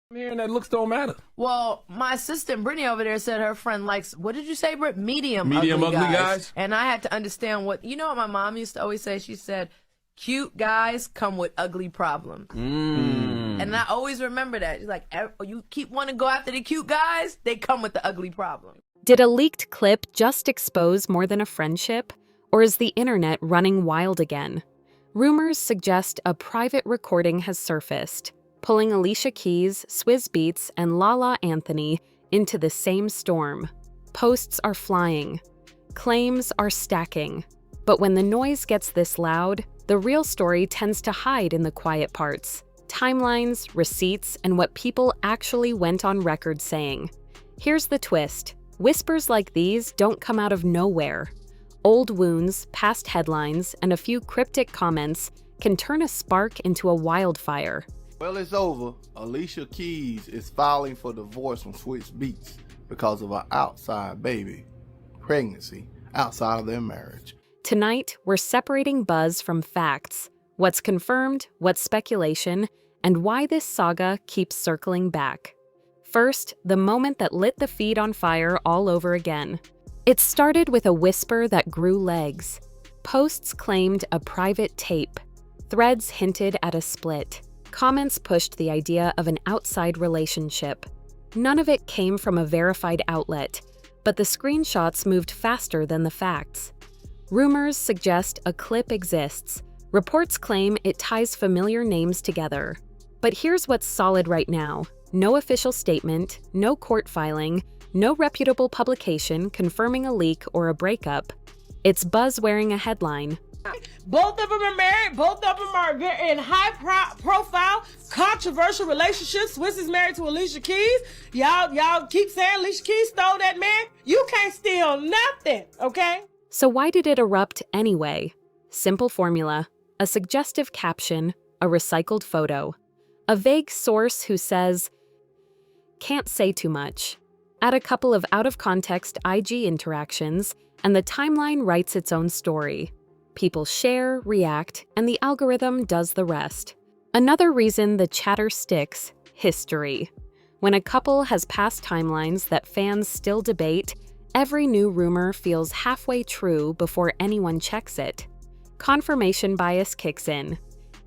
I'm hearing that looks don't matter. Well, my assistant Brittany over there said her friend likes, what did you say, Britt? Medium ugly guys. And I had to understand what my mom used to always say? She said, cute guys come with ugly problems. And I always remember that. She's like, you keep wanting to go after the cute guys, they come with the ugly problem. Did a leaked clip just expose more than a friendship? Or is the internet running wild again? Rumors suggest a private recording has surfaced, pulling Alicia Keys, Swizz Beatz, and Lala Anthony into the same storm. Posts are flying. Claims are stacking. But when the noise gets this loud, the real story tends to hide in the quiet parts. Timelines, receipts, and what people actually went on record saying. Here's the twist. Whispers like these don't come out of nowhere. Old wounds, past headlines, and a few cryptic comments can turn a spark into a wildfire. Well, it's over. Alicia Keys is filing for divorce from Swizz Beatz because of an outside baby pregnancy outside of their marriage. Tonight, we're separating buzz from facts, what's confirmed, what's speculation, and why this saga keeps circling back. First, the moment that lit the feed on fire all over again. It started with a whisper that grew legs. Posts claimed a private tape. Threads hinted at a split. Comments pushed the idea of an outside relationship. None of it came from a verified outlet, but the screenshots moved faster than the facts. Rumors suggest a clip exists. Reports claim it ties familiar names together. But here's what's solid right now. No official statement, no court filing, no reputable publication confirming a leak or a breakup. It's buzz wearing a headline. Both of them are married. Both of them are in high-profile, controversial relationships. Swizz is married to Alicia Keys. Y'all keep saying Alicia Keys stole that man. You can't steal nothing, okay? So why did it erupt anyway? Simple formula. A suggestive caption, a recycled photo. A vague source who says, "Can't say too much." Add a couple of out-of-context IG interactions, and the timeline writes its own story. People share, react, and the algorithm does the rest. Another reason the chatter sticks, history. When a couple has past timelines that fans still debate, every new rumor feels halfway true before anyone checks it. Confirmation bias kicks in.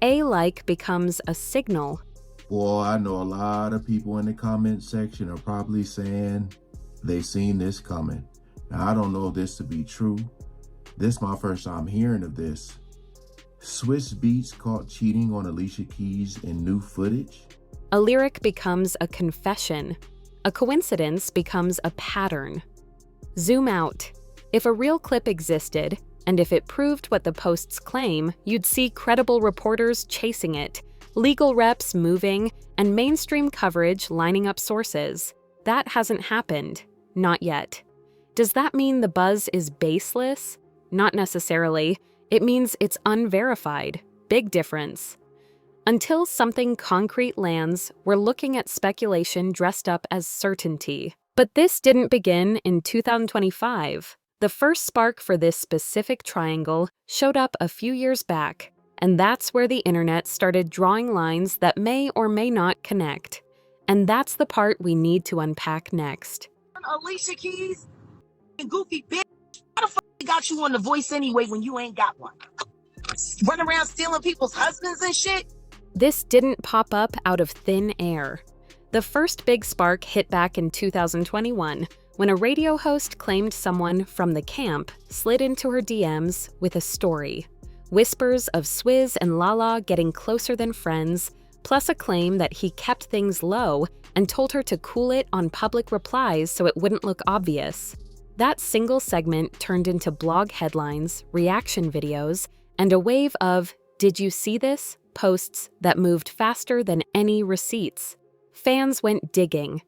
A like becomes a signal. Boy, I know a lot of people in the comment section are probably saying they seen this coming. Now, I don't know this to be true. This is my first time hearing of this. Swizz Beatz caught cheating on Alicia Keys in new footage? A lyric becomes a confession. A coincidence becomes a pattern. Zoom out. If a real clip existed, and if it proved what the posts claim, you'd see credible reporters chasing it, legal reps moving, and mainstream coverage lining up sources. That hasn't happened. Not yet. Does that mean the buzz is baseless? Not necessarily. It means it's unverified. Big difference. Until something concrete lands, we're looking at speculation dressed up as certainty. But this didn't begin in 2025. The first spark for this specific triangle showed up a few years back, and that's where the internet started drawing lines that may or may not connect. And that's the part we need to unpack next. Alicia Keys, goofy bitch. How the fuck got you on The Voice anyway when you ain't got one? Run around stealing people's husbands and shit? This didn't pop up out of thin air. The first big spark hit back in 2021 when a radio host claimed someone from the camp slid into her DMs with a story. Whispers of Swizz and Lala getting closer than friends, plus a claim that he kept things low and told her to cool it on public replies so it wouldn't look obvious. That single segment turned into blog headlines, reaction videos, and a wave of "Did you see this?" posts that moved faster than any receipts. Fans went digging.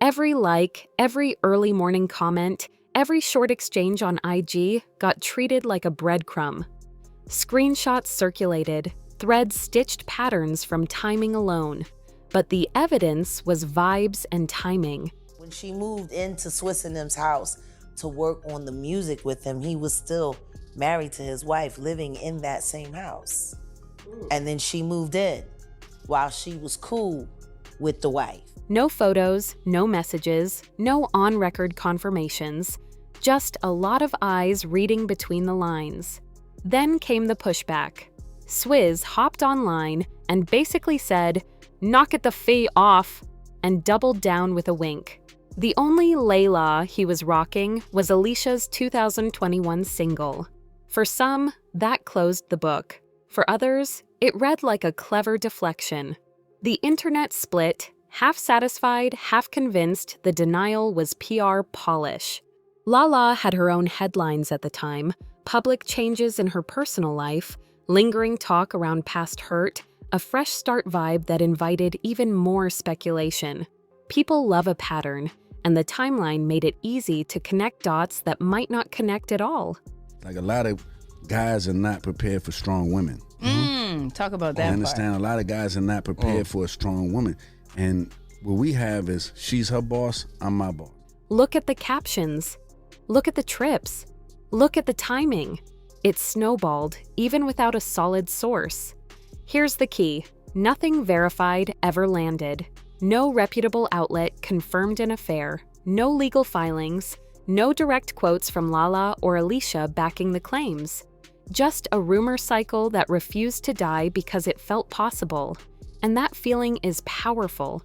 Every like, every early morning comment, every short exchange on IG got treated like a breadcrumb. Screenshots circulated, threads stitched patterns from timing alone. But the evidence was vibes and timing. When she moved into Swizz and them's house to work on the music with him, he was still married to his wife, living in that same house. And then she moved in while she was cool with the wife. No photos, no messages, no on-record confirmations, just a lot of eyes reading between the lines. Then came the pushback. Swizz hopped online and basically said, "Knock it the fee off," and doubled down with a wink. The only Lala he was rocking was Alicia's 2021 single. For some, that closed the book. For others, it read like a clever deflection. The internet split, half satisfied, half convinced the denial was PR polish. Lala had her own headlines at the time, public changes in her personal life, lingering talk around past hurt, a fresh start vibe that invited even more speculation. People love a pattern, and the timeline made it easy to connect dots that might not connect at all. Like, a lot of guys are not prepared for strong women. Talk about that I understand. A lot of guys are not prepared for a strong woman. And what we have is, she's her boss, I'm my boss. Look at the captions. Look at the trips. Look at the timing. It snowballed, even without a solid source. Here's the key. Nothing verified ever landed. No reputable outlet confirmed an affair. No legal filings. No direct quotes from Lala or Alicia backing the claims. Just a rumor cycle that refused to die because it felt possible. And that feeling is powerful.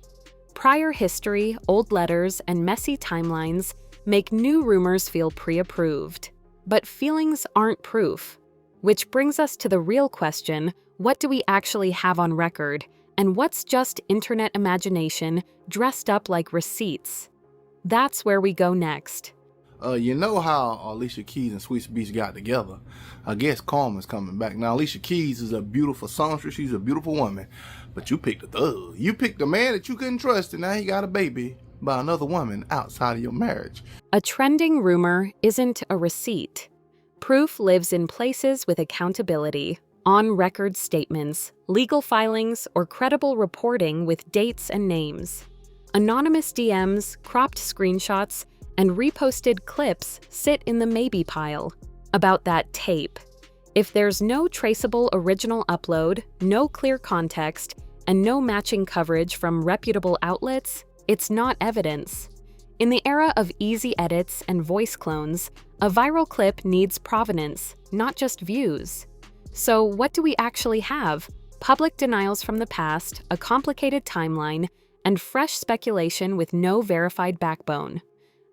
Prior history, old letters, and messy timelines make new rumors feel pre-approved. But feelings aren't proof. Which brings us to the real question, what do we actually have on record, and what's just internet imagination dressed up like receipts? That's where we go next. You know how Alicia Keys and Swizz Beatz got together? I guess karma's coming back. Now, Alicia Keys is a beautiful songstress. She's a beautiful woman. But you picked a thug. You picked a man that you couldn't trust, and now he got a baby by another woman outside of your marriage. A trending rumor isn't a receipt. Proof lives in places with accountability, on-record statements, legal filings, or credible reporting with dates and names. Anonymous DMs, cropped screenshots, and reposted clips sit in the maybe pile. About that tape. If there's no traceable original upload, no clear context, and no matching coverage from reputable outlets, it's not evidence. In the era of easy edits and voice clones, a viral clip needs provenance, not just views. So what do we actually have? Public denials from the past, a complicated timeline, and fresh speculation with no verified backbone.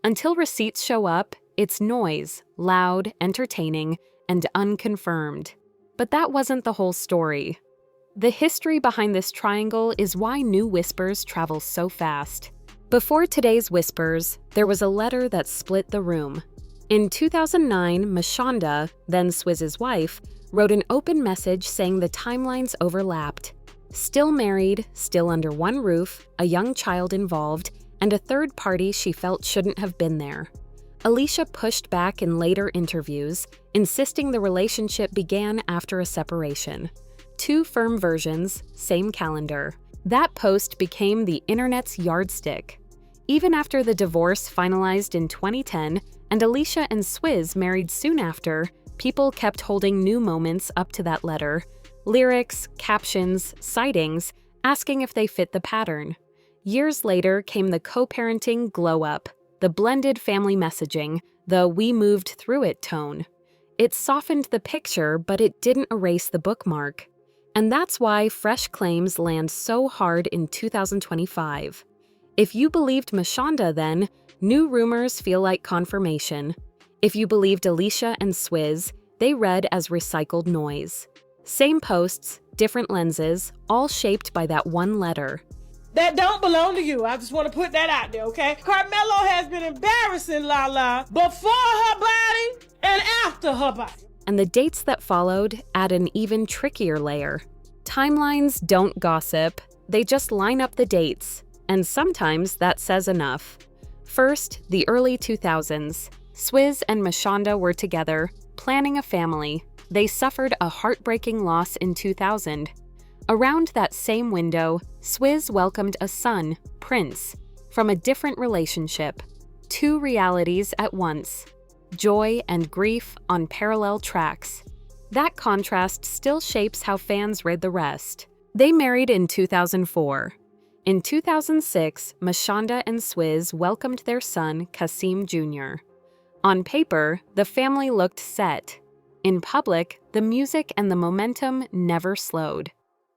Until receipts show up, it's noise, loud, entertaining, and unconfirmed. But that wasn't the whole story. The history behind this triangle is why new whispers travel so fast. Before today's whispers, there was a letter that split the room. In 2009, Mashonda, then Swizz's wife, wrote an open message saying the timelines overlapped. Still married, still under one roof, a young child involved, and a third party she felt shouldn't have been there. Alicia pushed back in later interviews, insisting the relationship began after a separation. Two firm versions, same calendar. That post became the internet's yardstick. Even after the divorce finalized in 2010 and Alicia and Swizz married soon after, people kept holding new moments up to that letter. Lyrics, captions, sightings, asking if they fit the pattern. Years later came the co-parenting glow-up, the blended family messaging, the "we moved through it" tone. It softened the picture, but it didn't erase the bookmark. And that's why fresh claims land so hard in 2025. If you believed Mashonda then, new rumors feel like confirmation. If you believed Alicia and Swizz, they read as recycled noise. Same posts, different lenses, all shaped by that one letter. That don't belong to you. I just want to put that out there, okay? Carmelo has been embarrassing Lala before her body and after her body. And the dates that followed add an even trickier layer. Timelines don't gossip, they just line up the dates, and sometimes that says enough. First, the early 2000s. Swizz and Mashonda were together, planning a family. They suffered a heartbreaking loss in 2000. Around that same window, Swizz welcomed a son, Prince, from a different relationship. Two realities at once. Joy and grief on parallel tracks. That contrast still shapes how fans read the rest. They married in 2004. In 2006, Mashonda and Swizz welcomed their son, Kasim Jr. On paper, the family looked set. In public, the music and the momentum never slowed.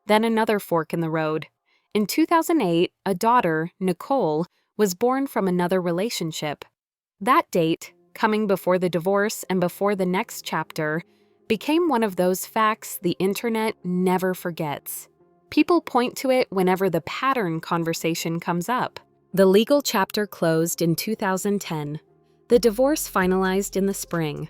Then another fork in the road. In 2008, a daughter, Nicole, was born from another relationship. That date, coming before the divorce and before the next chapter, became one of those facts the internet never forgets. People point to it whenever the pattern conversation comes up. The legal chapter closed in 2010. The divorce finalized in the spring.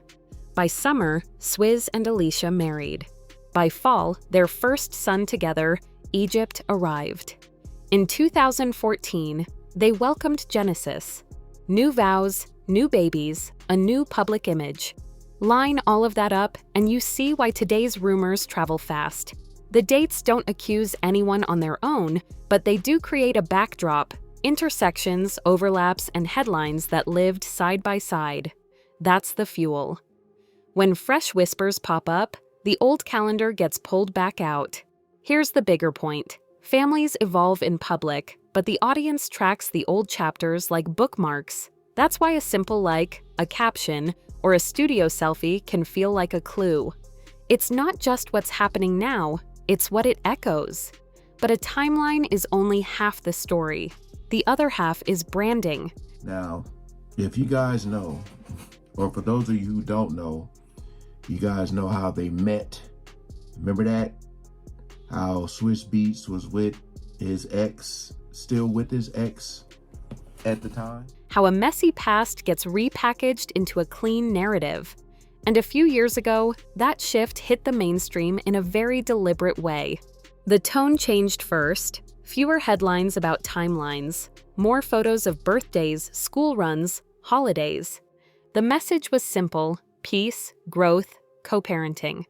By summer, Swizz and Alicia married. By fall, their first son together, Egypt, arrived. In 2014, they welcomed Genesis. New vows, new babies, a new public image. Line all of that up, and you see why today's rumors travel fast. The dates don't accuse anyone on their own, but they do create a backdrop, intersections, overlaps, and headlines that lived side by side. That's the fuel. When fresh whispers pop up, the old calendar gets pulled back out. Here's the bigger point. Families evolve in public, but the audience tracks the old chapters like bookmarks. That's why a simple like, a caption, or a studio selfie can feel like a clue. It's not just what's happening now, it's what it echoes. But a timeline is only half the story. The other half is branding. Now, if you guys know, or for those of you who don't know, you guys know how they met. Remember that? How Swizz Beatz was with his ex, still with his ex at the time? How a messy past gets repackaged into a clean narrative. And a few years ago, that shift hit the mainstream in a very deliberate way. The tone changed first, fewer headlines about timelines, more photos of birthdays, school runs, holidays. The message was simple: peace, growth, co-parenting.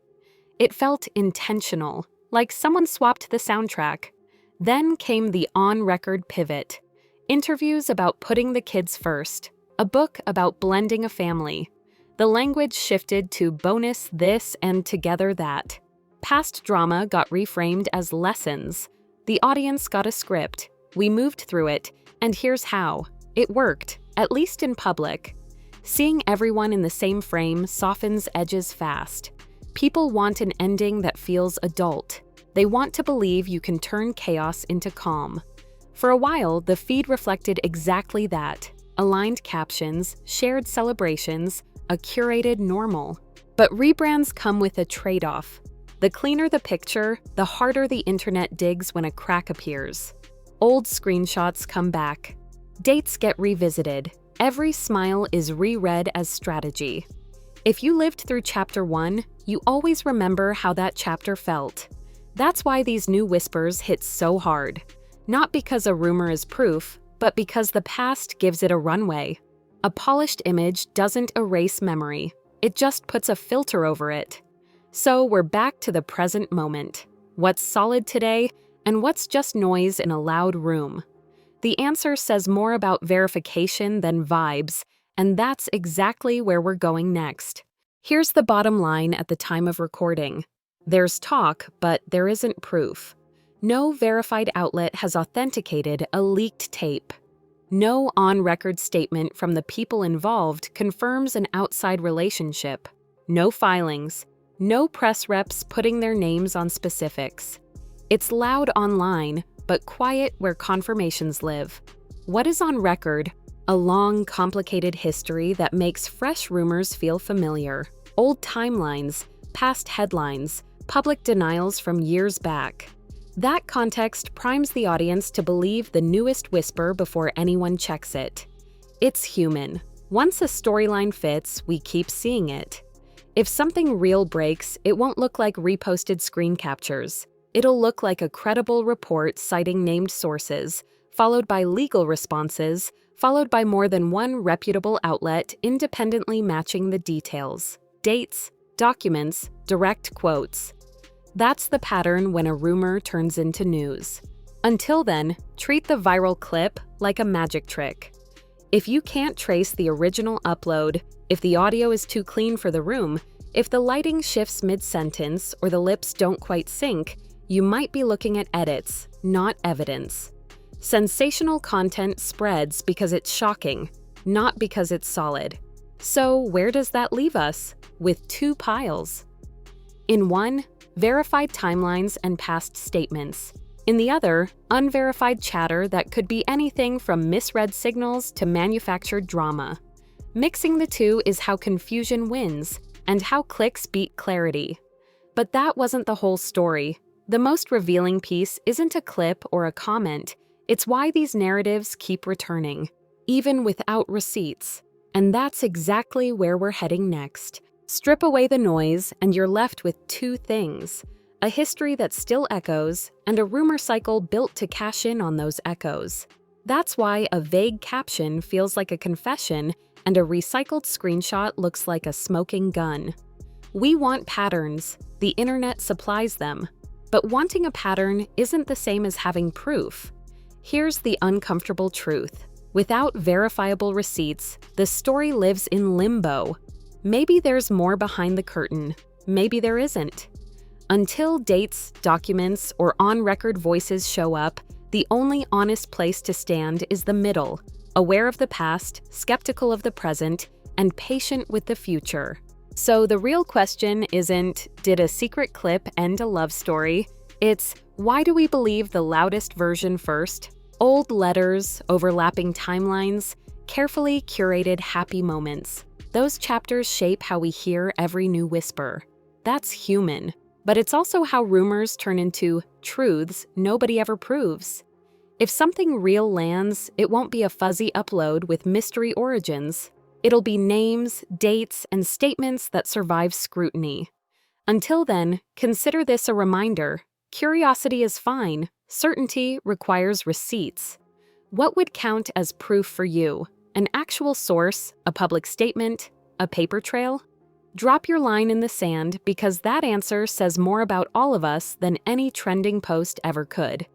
It felt intentional, like someone swapped the soundtrack. Then came the on-record pivot. Interviews about putting the kids first, a book about blending a family. The language shifted to bonus this and together that. Past drama got reframed as lessons. The audience got a script. We moved through it, and here's how. It worked, at least in public. Seeing everyone in the same frame softens edges fast. People want an ending that feels adult. They want to believe you can turn chaos into calm. For a while, the feed reflected exactly that. Aligned captions, shared celebrations, a curated normal. But rebrands come with a trade-off. The cleaner the picture, the harder the internet digs when a crack appears. Old screenshots come back. Dates get revisited. Every smile is reread as strategy. If you lived through chapter 1, you always remember how that chapter felt. That's why these new whispers hit so hard. Not because a rumor is proof, but because the past gives it a runway. A polished image doesn't erase memory. It just puts a filter over it. So we're back to the present moment. What's solid today, and what's just noise in a loud room? The answer says more about verification than vibes, and that's exactly where we're going next. Here's the bottom line at the time of recording. There's talk, but there isn't proof. No verified outlet has authenticated a leaked tape. No on-record statement from the people involved confirms an outside relationship. No filings. No press reps putting their names on specifics. It's loud online, but quiet where confirmations live. What is on record? A long, complicated history that makes fresh rumors feel familiar. Old timelines, past headlines, public denials from years back. That context primes the audience to believe the newest whisper before anyone checks it. It's human. Once a storyline fits, we keep seeing it. If something real breaks, it won't look like reposted screen captures. It'll look like a credible report citing named sources, followed by legal responses, followed by more than one reputable outlet independently matching the details. Dates, documents, direct quotes. That's the pattern when a rumor turns into news. Until then, treat the viral clip like a magic trick. If you can't trace the original upload, if the audio is too clean for the room, if the lighting shifts mid-sentence or the lips don't quite sync, you might be looking at edits, not evidence. Sensational content spreads because it's shocking, not because it's solid. So where does that leave us? With two piles. In one, verified timelines and past statements. In the other, unverified chatter that could be anything from misread signals to manufactured drama. Mixing the two is how confusion wins, and how clicks beat clarity. But that wasn't the whole story. The most revealing piece isn't a clip or a comment. It's why these narratives keep returning, even without receipts. And that's exactly where we're heading next. Strip away the noise, and you're left with two things: a history that still echoes, and a rumor cycle built to cash in on those echoes. That's why a vague caption feels like a confession, and a recycled screenshot looks like a smoking gun. We want patterns. The internet supplies them. But wanting a pattern isn't the same as having proof. Here's the uncomfortable truth. Without verifiable receipts, the story lives in limbo. Maybe there's more behind the curtain. Maybe there isn't. Until dates, documents, or on-record voices show up, the only honest place to stand is the middle, aware of the past, skeptical of the present, and patient with the future. So the real question isn't, did a secret clip end a love story? It's, why do we believe the loudest version first? Old letters, overlapping timelines, carefully curated happy moments. Those chapters shape how we hear every new whisper. That's human. But it's also how rumors turn into truths nobody ever proves. If something real lands, it won't be a fuzzy upload with mystery origins. It'll be names, dates, and statements that survive scrutiny. Until then, consider this a reminder. Curiosity is fine. Certainty requires receipts. What would count as proof for you? An actual source, a public statement, a paper trail? Drop your line in the sand because that answer says more about all of us than any trending post ever could.